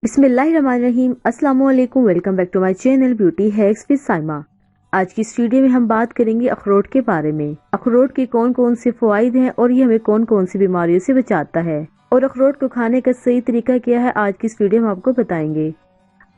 बिस्मिल्लाहिर्रहमानिर्रहीम। अस्सलाम वालेकुम। Welcome back to my channel beauty hacks with Saima. आज की इस वीडियो में हम बात करेंगे अखरोट के बारे में। अखरोट के कौन कौन से फवाइद हैं और ये हमें कौन कौन सी बीमारियों से बचाता है और अखरोट को खाने का सही तरीका क्या है, आज की इस वीडियो में आपको बताएंगे।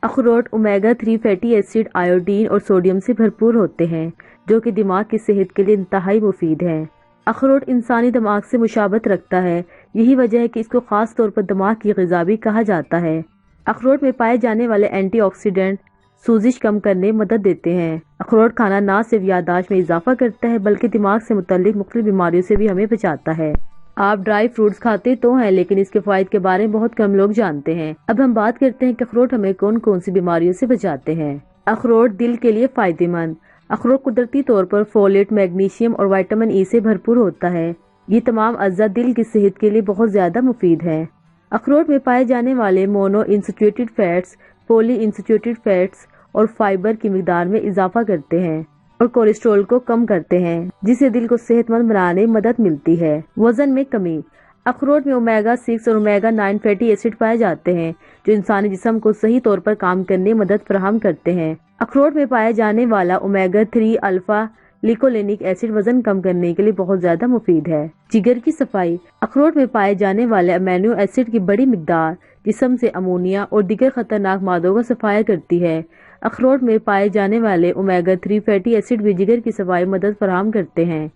अखरोट ओमेगा 3 फैटी एसिड, आयोडीन और सोडियम से भरपूर होते हैं जो कि दिमाग की सेहत के लिए इंतहाई मुफीद है। अखरोट इंसानी दिमाग से मुशाबत रखता है, यही वजह है कि इसको खास तौर पर दिमाग की ग़िज़ा भी कहा जाता है। अखरोट में पाए जाने वाले एंटीऑक्सीडेंट सूजिश कम करने में मदद देते हैं। अखरोट खाना ना सिर्फ याददाश्त में इजाफा करता है बल्कि दिमाग से मुतल्लिक मुख्तलिफ बीमारियों से भी हमें बचाता है। आप ड्राई फ्रूट्स खाते तो हैं लेकिन इसके फायदे के बारे में बहुत कम लोग जानते हैं। अब हम बात करते हैं कि अखरोट हमें कौन कौन सी बीमारियों से बचाते हैं। अखरोट दिल के लिए फायदेमंद। अखरोट कुदरती तौर पर फोलेट, मैग्नीशियम और विटामिन ई से भरपूर होता है। ये तमाम अज्जा दिल की सेहत के लिए बहुत ज्यादा मुफीद है। अखरोट में पाए जाने वाले मोनो इंसैचुरेटेड फैट्स, पॉली इंसैचुरेटेड फैट्स और फाइबर की मिकदार में इजाफा करते हैं और कोलेस्ट्रॉल को कम करते हैं, जिससे दिल को सेहतमंद बनाने में मदद मिलती है। वजन में कमी। अखरोट में ओमेगा 6 और ओमेगा 9 फैटी एसिड पाए जाते हैं जो इंसानी जिस्म को सही तौर पर काम करने में मदद फराहम करते हैं। अखरोट में पाया जाने वाला ओमेगा 3 अल्फा लिकोलेनिक एसिड वजन कम करने के लिए बहुत ज्यादा मुफीद है। जिगर की सफाई। अखरोट में पाए जाने वाले अमीनो एसिड की बड़ी मिकदार जिस्म से अमोनिया और दीगर खतरनाक मादों का सफाया करती है। अखरोट में पाए जाने वाले ओमेगा 3 फैटी एसिड भी जिगर की सफाई में मदद फराहम करते हैं।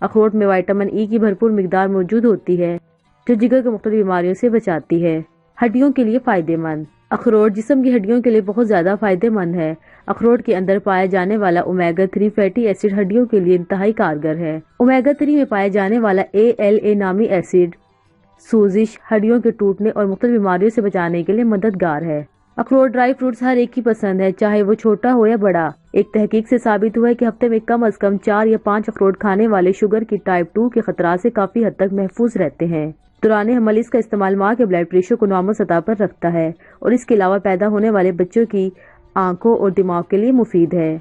अखरोट में विटामिन ई की भरपूर मिकदार मौजूद होती है जो जिगर को मुख्तलिफ बीमारियों से बचाती है। हड्डियों के लिए फायदेमंद। अखरोट जिस्म की हड्डियों के लिए बहुत ज्यादा फायदेमंद है। अखरोट के अंदर पाया जाने वाला ओमेगा 3 फैटी एसिड हड्डियों के लिए इंतहाई कारगर है। ओमेगा 3 में पाया जाने वाला ALA नामी एसिड सूजिश, हड्डियों के टूटने और मुख्तलिफ बीमारियों से बचाने के लिए मददगार है। अखरोट ड्राई फ्रूट्स हर एक की पसंद है, चाहे वो छोटा हो या बड़ा। एक तहकीक से साबित हुआ है कि हफ्ते में कम अज कम 4 या 5 अखरोट खाने वाले शुगर की टाइप 2 के खतरा से काफी हद तक महफूज रहते हैं। दौरान हमल इसका इस्तेमाल माँ के ब्लड प्रेशर को नॉर्मल सतह पर रखता है और इसके अलावा पैदा होने वाले बच्चों की आंखों और दिमाग के लिए मुफीद है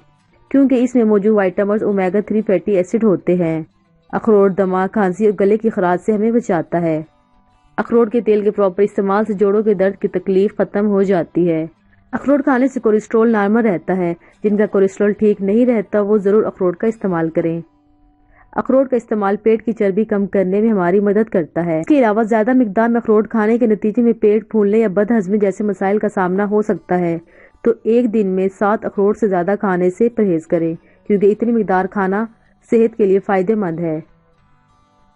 क्योंकि इसमें मौजूद विटामिन ओमेगा 3 फैटी एसिड होते हैं। अखरोट दमा, खांसी और गले की खराश से हमें बचाता है। अखरोट के तेल के प्रॉपर इस्तेमाल से जोड़ों के दर्द की तकलीफ खत्म हो जाती है। अखरोट खाने से कोलेस्ट्रॉल नॉर्मल रहता है। जिनका कोलेस्ट्रॉल ठीक नहीं रहता वो जरूर अखरोट का इस्तेमाल करें। अखरोट का इस्तेमाल पेट की चर्बी कम करने में हमारी मदद करता है। इसके अलावा ज्यादा मिकदार में अखरोट खाने के नतीजे में पेट फूलने या बदहजमी जैसे मसाइल का सामना हो सकता है, तो एक दिन में 7 अखरोट से ज्यादा खाने से परहेज करें क्योंकि इतनी मिकदार खाना सेहत के लिए फायदेमंद है,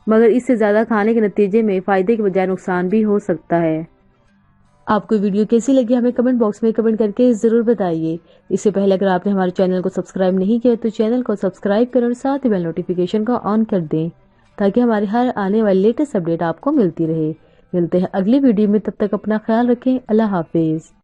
मगर इससे ज्यादा खाने के नतीजे में फायदे के बजाय नुकसान भी हो सकता है। आपको वीडियो कैसी लगी हमें कमेंट बॉक्स में कमेंट करके जरूर बताइए। इससे पहले अगर आपने हमारे चैनल को सब्सक्राइब नहीं किया तो चैनल को सब्सक्राइब करें और साथ ही बेल नोटिफिकेशन को ऑन कर दें ताकि हमारे हर आने वाली लेटेस्ट अपडेट आपको मिलती रहे। मिलते हैं अगली वीडियो में, तब तक अपना ख्याल रखें। अल्लाह हाफिज।